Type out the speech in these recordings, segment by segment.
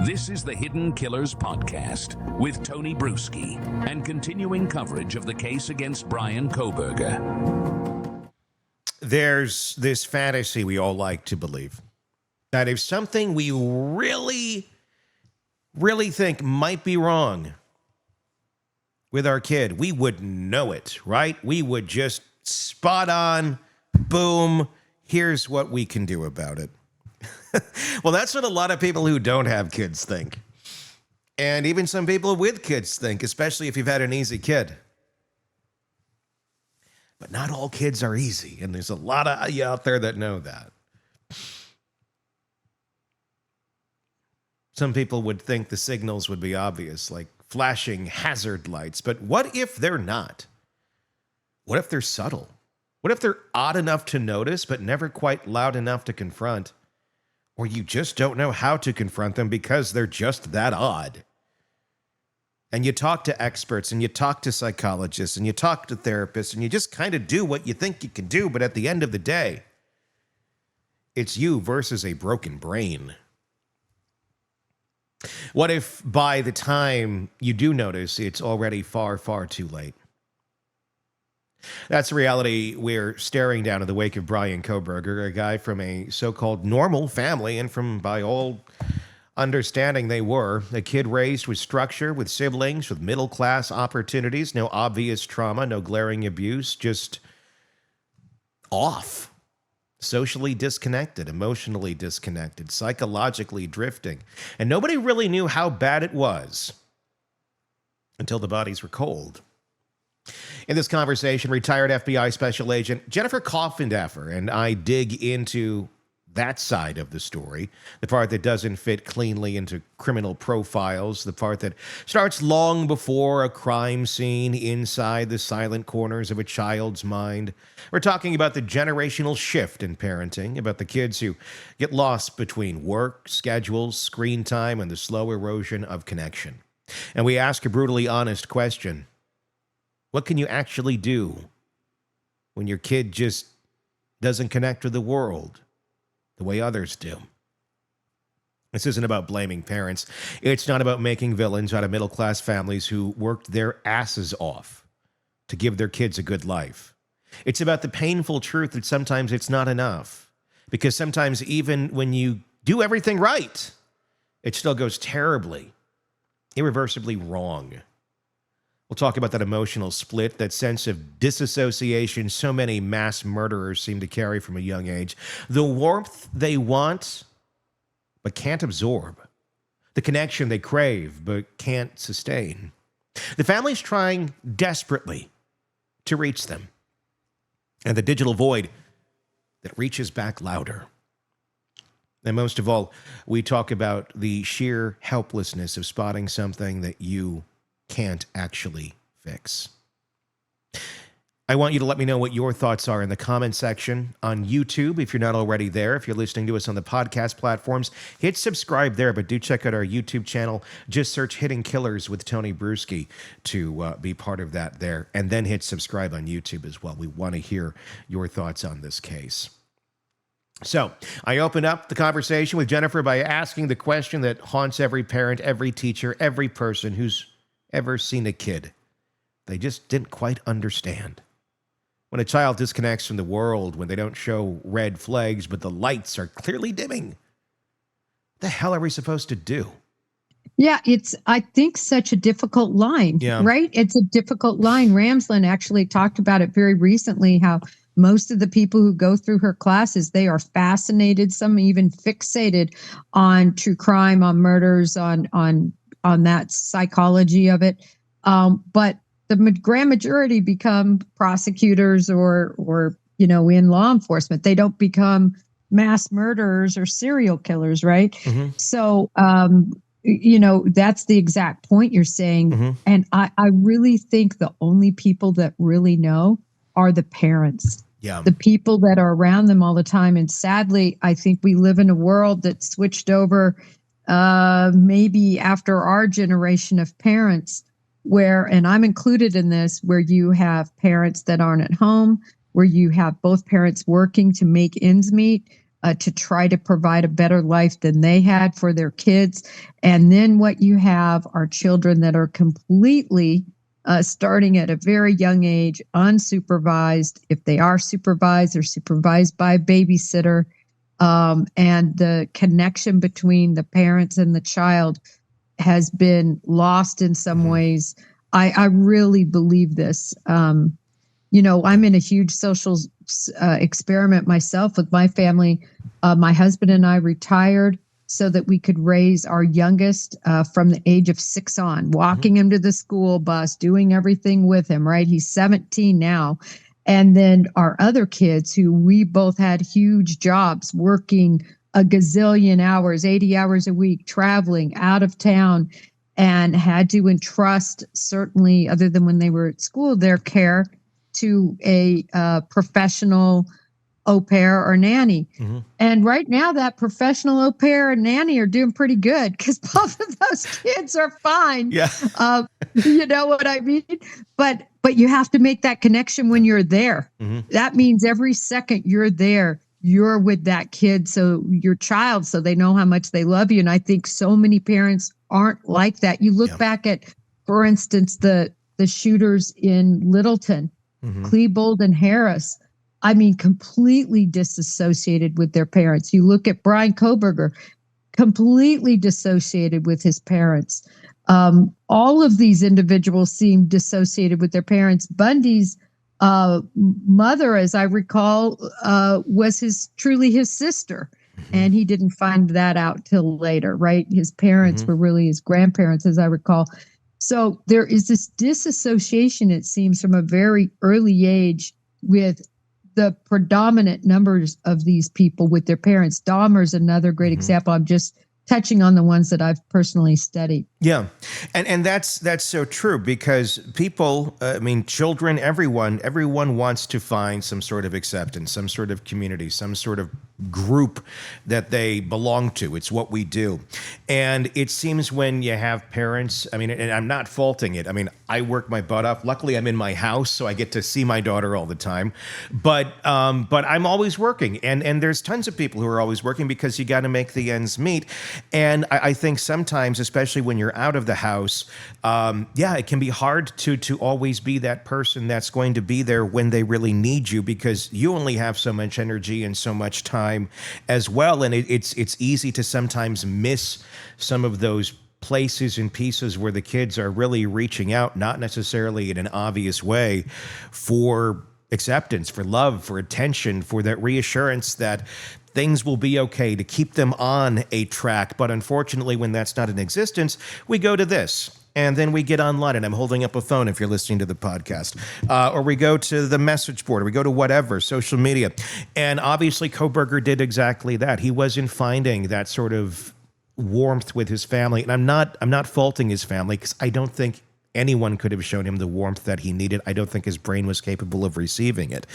This is the Hidden Killers Podcast with Tony Bruschi and continuing coverage of the case against Bryan Kohberger. There's this fantasy we all like to believe that if something we really think might be wrong with our kid, we would know it, right? We would just spot on, boom, here's what we can do about it. Well, that's what a lot of people who don't have kids think. And even some people with kids think, especially if you've had an easy kid. But not all kids are easy, and there's a lot of you out there that know that. Some people would think the signals would be obvious, like flashing hazard lights. But what if they're not? What if they're subtle? What if they're odd enough to notice, but never quite loud enough to confront? Or you just don't know how to confront them because they're just that odd. And you talk to experts, and you talk to psychologists, and you talk to therapists, and you just kind of do what you think you can do. But at the end of the day, it's you versus a broken brain. What if by the time you do notice, it's already far, far too late? That's the reality we're staring down in the wake of Bryan Kohberger, a guy from a so-called normal family, and from, by all understanding, they were. A kid raised with structure, with siblings, with middle-class opportunities, no obvious trauma, no glaring abuse, just off. Socially disconnected, emotionally disconnected, psychologically drifting. And nobody really knew how bad it was until the bodies were cold. In this conversation, retired FBI Special Agent Jennifer Coffindaffer and I dig into that side of the story, the part that doesn't fit cleanly into criminal profiles, the part that starts long before a crime scene inside the silent corners of a child's mind. We're talking about the generational shift in parenting, about the kids who get lost between work, schedules, screen time, and the slow erosion of connection. And we ask a brutally honest question. What can you actually do when your kid just doesn't connect with the world the way others do? This isn't about blaming parents. It's not about making villains out of middle-class families who worked their asses off to give their kids a good life. It's about the painful truth that sometimes it's not enough. Because sometimes even when you do everything right, it still goes terribly, irreversibly wrong. We'll talk about that emotional split, that sense of disassociation so many mass murderers seem to carry from a young age. The warmth they want, but can't absorb. The connection they crave, but can't sustain. The family's trying desperately to reach them. And the digital void that reaches back louder. And most of all, we talk about the sheer helplessness of spotting something that you can't actually fix. I want you to let me know what your thoughts are in the comment section on YouTube. If you're not already there, if you're listening to us on the podcast platforms, hit subscribe there, but do check out our YouTube channel. Just search Hidden Killers with Tony Bruschi to be part of that there, and then hit subscribe on YouTube as well. We want to hear your thoughts on this case. So I opened up the conversation with Jennifer by asking the question that haunts every parent, every teacher, every person who's ever seen a kid. They just didn't quite understand. When a child disconnects from the world, when they don't show red flags, but the lights are clearly dimming, what the hell are we supposed to do? Yeah, it's, I think, such a difficult line, right? It's a difficult line. Ramsland actually talked about it very recently, how most of the people who go through her classes, they are fascinated, some even fixated on true crime, on murders, on that psychology of it. But the grand majority become prosecutors or in law enforcement. They don't become mass murderers or serial killers, right? Mm-hmm. So, that's the exact point you're saying. Mm-hmm. And I really think the only people that really know are the parents. Yeah. The people that are around them all the time. And sadly, I think we live in a world that switched over maybe after our generation of parents where, and I'm included in this, where you have parents that aren't at home, where you have both parents working to make ends meet, to try to provide a better life than they had for their kids. And then what you have are children that are completely starting at a very young age, unsupervised. If they are supervised, they're supervised by a babysitter. And the connection between the parents and the child has been lost in some ways. I really believe this. I'm in a huge social experiment myself with my family. My husband and I retired so that we could raise our youngest from the age of 6 on, walking him to the school bus, doing everything with him, right? He's 17 now. And then our other kids, who we both had huge jobs, working a gazillion hours, 80 hours a week, traveling out of town, and had to entrust, certainly other than when they were at school, their care to a professional au pair or nanny. And right now that professional au pair and nanny are doing pretty good because both of those kids are fine. Yeah. You know what I mean? But you have to make that connection when you're there. That means every second you're there, you're with that kid, so your child, so they know how much they love you. And I think so many parents aren't like that. You look back at, for instance, the shooters in Littleton, Klebold and Harris. I mean, completely disassociated with their parents. You look at Bryan Kohberger, completely dissociated with his parents. All of these individuals seem dissociated with their parents. Bundy's mother, as I recall, was truly his sister. And he didn't find that out till later, right? His parents were really his grandparents, as I recall. So there is this disassociation, it seems, from a very early age with the predominant numbers of these people with their parents. Dahmer's another great example. I'm just touching on the ones that I've personally studied. Yeah. And that's so true, because people, children, everyone wants to find some sort of acceptance, some sort of community, some sort of group that they belong to. It's what we do. And it seems when you have parents, and I'm not faulting it. I work my butt off. Luckily, I'm in my house, so I get to see my daughter all the time. But I'm always working. And there's tons of people who are always working because you got to make the ends meet. And I think sometimes, especially when you're out of the house, it can be hard to always be that person that's going to be there when they really need you, because you only have so much energy and so much time as well. And it's easy to sometimes miss some of those places and pieces where the kids are really reaching out, not necessarily in an obvious way, for acceptance, for love, for attention, for that reassurance that things will be okay, to keep them on a track. But unfortunately, when that's not in existence, we go to this. And then we get online, and I'm holding up a phone if you're listening to the podcast, or we go to the message board, or we go to whatever, social media. And obviously, Kohberger did exactly that. He wasn't finding that sort of warmth with his family. And I'm not faulting his family, because I don't think anyone could have shown him the warmth that he needed. I don't think his brain was capable of receiving it.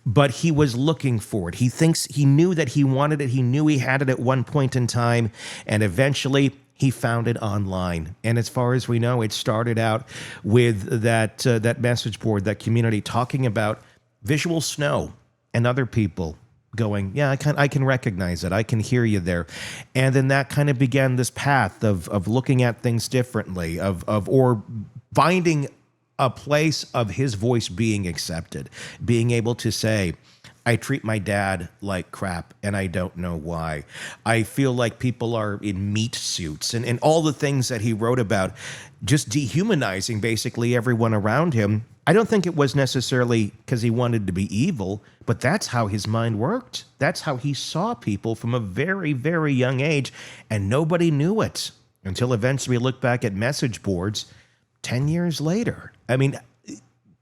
But he was looking for it. He knew that he wanted it. He knew he had it at one point in time. And eventually, he found it online. And as far as we know, it started out with that message board, that community, talking about Visual Snow and other people going, yeah, I can recognize it. I can hear you there. And then that kind of began this path of looking at things differently, or finding a place of his voice being accepted, being able to say, I treat my dad like crap, and I don't know why. I feel like people are in meat suits, and all the things that he wrote about, just dehumanizing basically everyone around him. I don't think it was necessarily because he wanted to be evil, but that's how his mind worked. That's how he saw people from a very, very young age, and nobody knew it until eventually we look back at message boards 10 years later.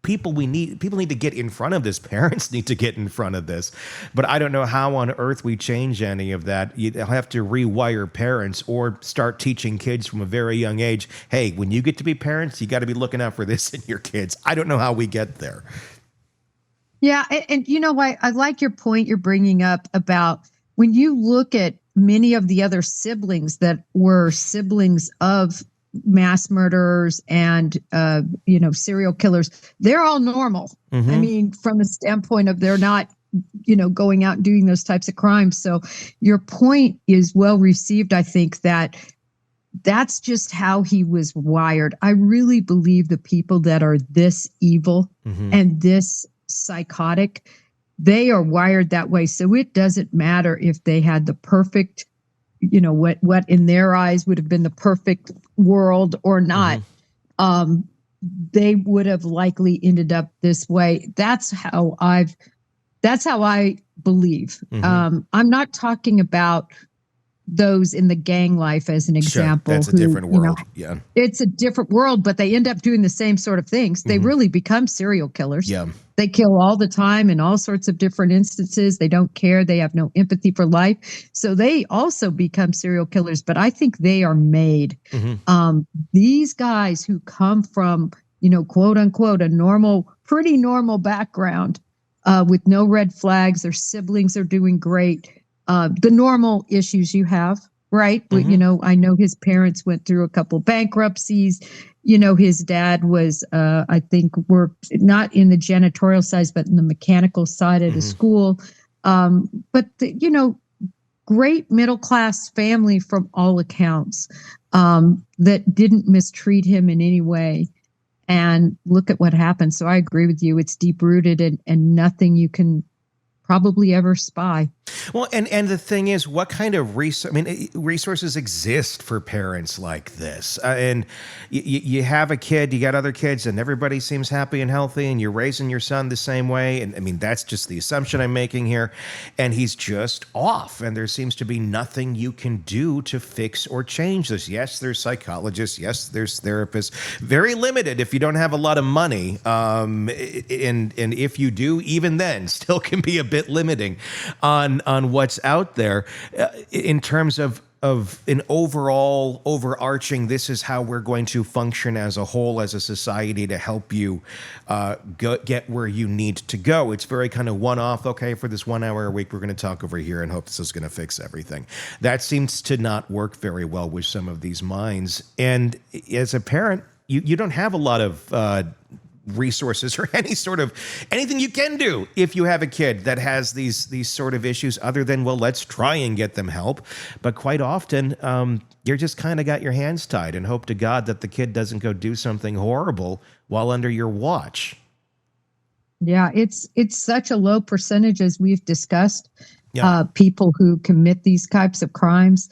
People need to get in front of this. Parents need to get in front of this. But I don't know how on earth we change any of that. You'll have to rewire parents, or start teaching kids from a very young age, hey, when you get to be parents, you got to be looking out for this in your kids. I don't know how we get there. Yeah. And you know what? I like your point you're bringing up about when you look at many of the other siblings that were siblings of mass murderers and, serial killers, they're all normal. From the standpoint of they're not going out and doing those types of crimes. So your point is well received. I think that's just how he was wired. I really believe the people that are this evil and this psychotic, they are wired that way. So it doesn't matter if they had the perfect, what in their eyes would have been the perfect world or not. They would have likely ended up this way. That's how I believe. I'm not talking about those in the gang life as an example. Sure, that's a different world. Yeah. It's a different world, but they end up doing the same sort of things. They really become serial killers. Yeah. They kill all the time in all sorts of different instances. They don't care. They have no empathy for life. So they also become serial killers, but I think they are made. These guys who come from, quote unquote, a pretty normal background with no red flags, their siblings are doing great. The normal issues you have, right? But, I know his parents went through a couple bankruptcies. His dad was, I think, worked not in the janitorial side, but in the mechanical side of the school. But, great middle-class family from all accounts that didn't mistreat him in any way. And look at what happened. So I agree with you. It's deep-rooted and nothing you can probably ever spy. Well, and the thing is, what kind of resources exist for parents like this? And you have a kid, you got other kids, and everybody seems happy and healthy, and you're raising your son the same way. And that's just the assumption I'm making here. And he's just off, and there seems to be nothing you can do to fix or change this. Yes, there's psychologists. Yes, there's therapists. Very limited if you don't have a lot of money. And if you do, even then, still can be a bit limiting on what's out there in terms of an overall overarching, this is how we're going to function as a whole, as a society, to help you get where you need to go. It's very kind of one-off. Okay, for this 1 hour a week, we're going to talk over here and hope this is going to fix everything. That seems to not work very well with some of these minds. And as a parent, you don't have a lot of resources or anything you can do if you have a kid that has these sort of issues, other than, well, let's try and get them help. But quite often, you're just kind of got your hands tied and hope to God that the kid doesn't go do something horrible while under your watch. Yeah, it's such a low percentage, as we've discussed. People who commit these types of crimes.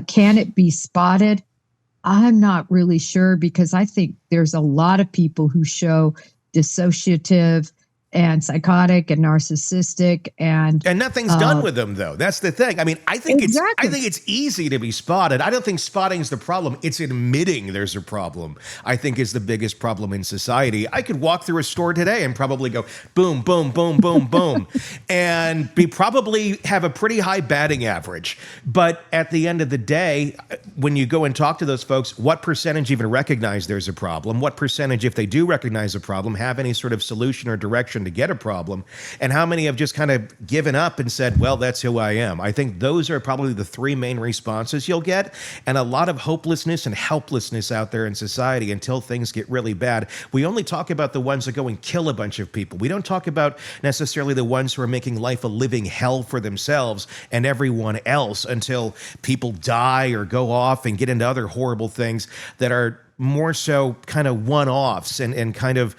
Can it be spotted? I'm not really sure, because I think there's a lot of people who show dissociative and psychotic and narcissistic, and nothing's done with them, though. That's the thing. I mean, I think it's easy to be spotted. I don't think spotting is the problem. It's admitting there's a problem, I think, is the biggest problem in society. I could walk through a store today and probably go boom, boom, boom, boom, boom, and probably have a pretty high batting average. But at the end of the day, when you go and talk to those folks, what percentage even recognize there's a problem? What percentage, if they do recognize a problem, have any sort of solution or direction to get a problem? And how many have just kind of given up and said, well, that's who I am? I think those are probably the three main responses you'll get, and a lot of hopelessness and helplessness out there in society until things get really bad. We only talk about the ones that go and kill a bunch of people. We don't talk about necessarily the ones who are making life a living hell for themselves and everyone else, until people die or go off and get into other horrible things that are more so kind of one-offs and kind of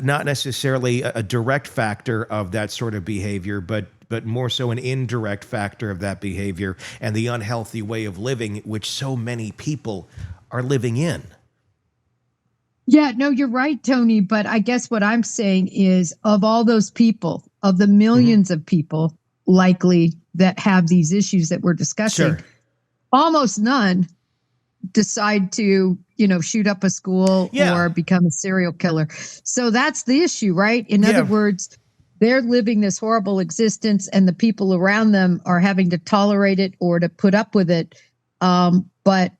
not necessarily a direct factor of that sort of behavior, but more so an indirect factor of that behavior and the unhealthy way of living which so many people are living in. Yeah, no, you're right, Tony. But I guess what I'm saying is, of all those people, of the millions of people likely that have these issues that we're discussing, almost none decide to, shoot up a school or become a serial killer. So that's the issue, right? In other words, they're living this horrible existence and the people around them are having to tolerate it or to put up with it. But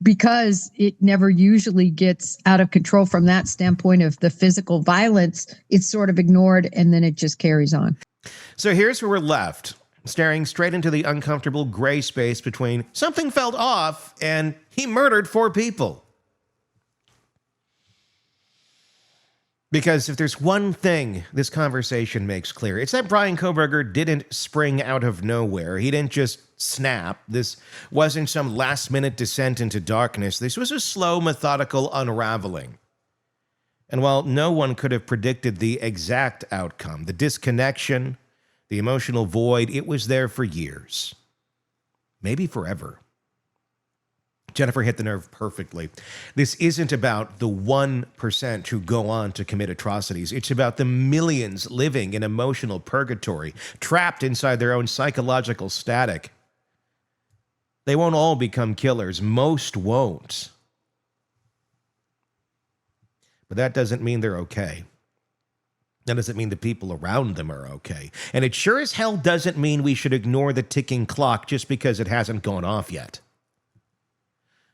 because it never usually gets out of control from that standpoint of the physical violence, it's sort of ignored and then it just carries on. So here's where we're left, staring straight into the uncomfortable gray space between something felt off and he murdered 4 people. Because if there's one thing this conversation makes clear, it's that Bryan Kohberger didn't spring out of nowhere. He didn't just snap. This wasn't some last-minute descent into darkness. This was a slow, methodical unraveling. And while no one could have predicted the exact outcome, the disconnection, the emotional void, it was there for years. Maybe forever. Jennifer hit the nerve perfectly. This isn't about the 1% who go on to commit atrocities. It's about the millions living in emotional purgatory, trapped inside their own psychological static. They won't all become killers. Most won't. But that doesn't mean they're okay. That doesn't mean the people around them are okay. And it sure as hell doesn't mean we should ignore the ticking clock just because it hasn't gone off yet.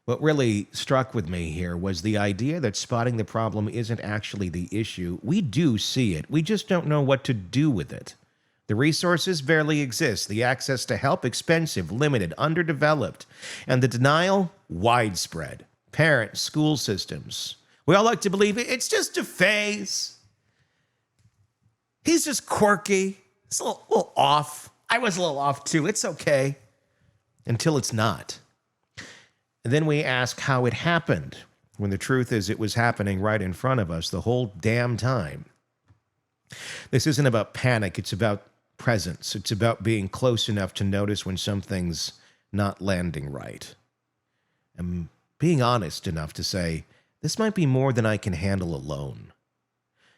What really struck with me here was the idea that spotting the problem isn't actually the issue. We do see it. We just don't know what to do with it. The resources barely exist. The access to help, expensive, limited, underdeveloped. And the denial, widespread. Parents, school systems. We all like to believe it's just a phase. He's just quirky. It's a little off. I was a little off too. It's okay. Until it's not. And then we ask how it happened, when the truth is it was happening right in front of us the whole damn time. This isn't about panic. It's about presence. It's about being close enough to notice when something's not landing right. And being honest enough to say, this might be more than I can handle alone.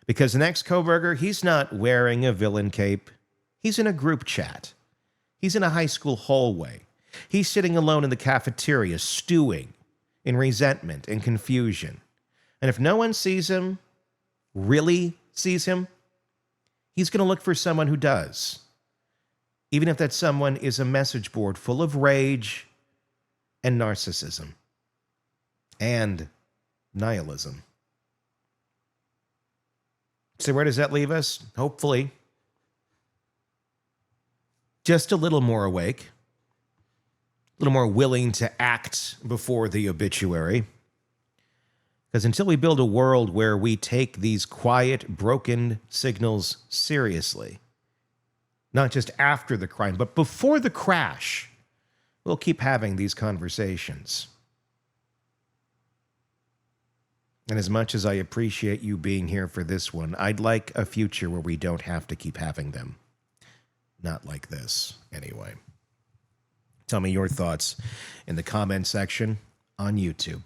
Because the next Kohberger, he's not wearing a villain cape. He's in a group chat. He's in a high school hallway. He's sitting alone in the cafeteria, stewing in resentment and confusion. And if no one sees him, really sees him, he's going to look for someone who does. Even if that someone is a message board full of rage and narcissism and nihilism. So where does that leave us? Hopefully, just a little more awake. A little more willing to act before the obituary. Because until we build a world where we take these quiet, broken signals seriously, not just after the crime, but before the crash, we'll keep having these conversations. And as much as I appreciate you being here for this one, I'd like a future where we don't have to keep having them. Not like this, anyway. Tell me your thoughts in the comment section on YouTube.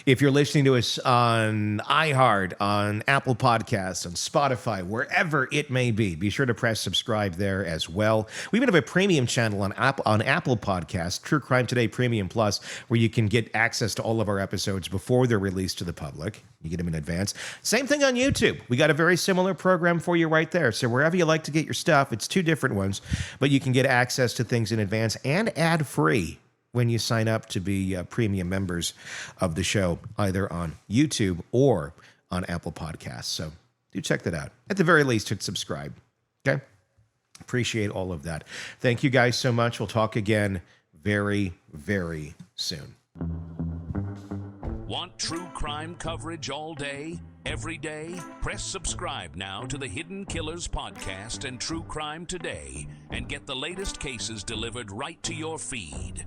If you're listening to us on iHeart, on Apple Podcasts, on Spotify, wherever it may be sure to press subscribe there as well. We even have a premium channel on Apple Podcasts, True Crime Today Premium Plus, where you can get access to all of our episodes before they're released to the public. You get them in advance. Same thing on YouTube. We got a very similar program for you right there. So wherever you like to get your stuff, it's two different ones, but you can get access to things in advance and ad-free when you sign up to be premium members of the show, either on YouTube or on Apple Podcasts. So do check that out. At the very least, hit subscribe. Okay? Appreciate all of that. Thank you guys so much. We'll talk again very, very soon. Want true crime coverage all day, every day? Press subscribe now to the Hidden Killers podcast and True Crime Today and get the latest cases delivered right to your feed.